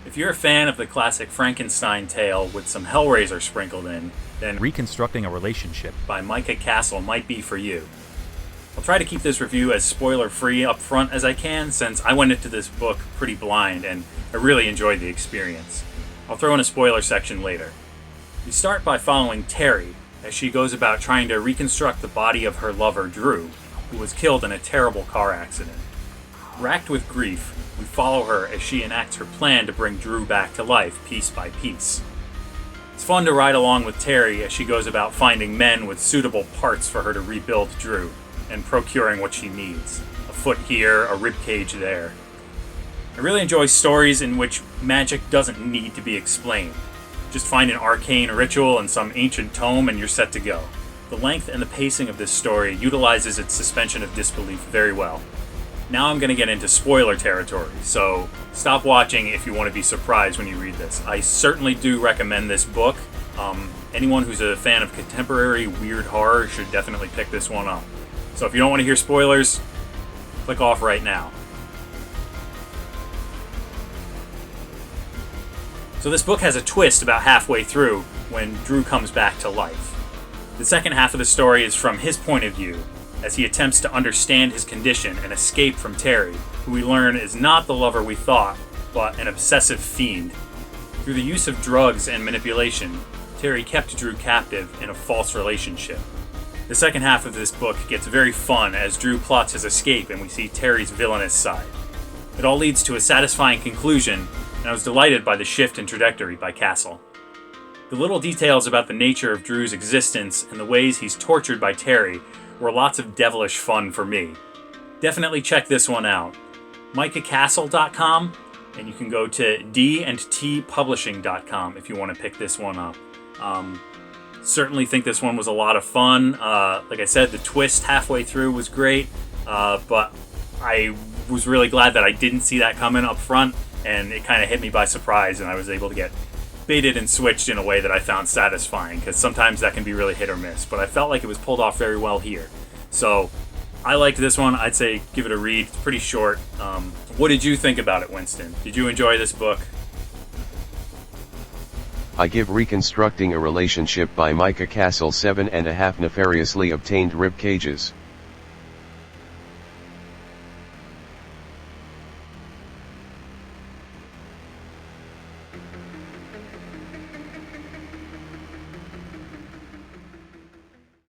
If you're a fan of the classic Frankenstein tale with some Hellraiser sprinkled in, then Reconstructing a Relationship by Micah Castle might be for you. I'll try to keep this review as spoiler-free up front as I can, since I went into this book pretty blind and I really enjoyed the experience. I'll throw in a spoiler section later. We start by following Terry as she goes about trying to reconstruct the body of her lover, Drew, who was killed in a terrible car accident. Racked with grief, we follow her as she enacts her plan to bring Drew back to life piece by piece. It's fun to ride along with Terry as she goes about finding men with suitable parts for her to rebuild Drew, and procuring what she needs. A foot here, a rib cage there. I really enjoy stories in which magic doesn't need to be explained. Just find an arcane ritual in some ancient tome and you're set to go. The length and the pacing of this story utilizes its suspension of disbelief very well. Now I'm going to get into spoiler territory, so stop watching if you want to be surprised when you read this. I certainly do recommend this book. Anyone who's a fan of contemporary weird horror should definitely pick this one up. So if you don't want to hear spoilers, click off right now. So this book has a twist about halfway through when Drew comes back to life. The second half of the story is from his point of view, as he attempts to understand his condition and escape from Terry, who we learn is not the lover we thought, but an obsessive fiend. Through the use of drugs and manipulation, Terry kept Drew captive in a false relationship. The second half of this book gets very fun as Drew plots his escape and we see Terry's villainous side. It all leads to a satisfying conclusion, and I was delighted by the shift in trajectory by Castle. The little details about the nature of Drew's existence and the ways he's tortured by Terry were lots of devilish fun for me. Definitely check this one out. MicahCastle.com, and you can go to D&TPublishing.com if you want to pick this one up. Certainly think this one was a lot of fun. Like I said, the twist halfway through was great, but I was really glad that I didn't see that coming up front, and it kind of hit me by surprise, and I was able to get baited and switched in a way that I found satisfying, because sometimes that can be really hit or miss, but I felt like it was pulled off very well here. So I liked this one. I'd say give it a read. It's pretty short. What did you think about it, Winston? Did you enjoy this book? I give Reconstructing a Relationship by Micah Castle 7.5 nefariously obtained rib cages.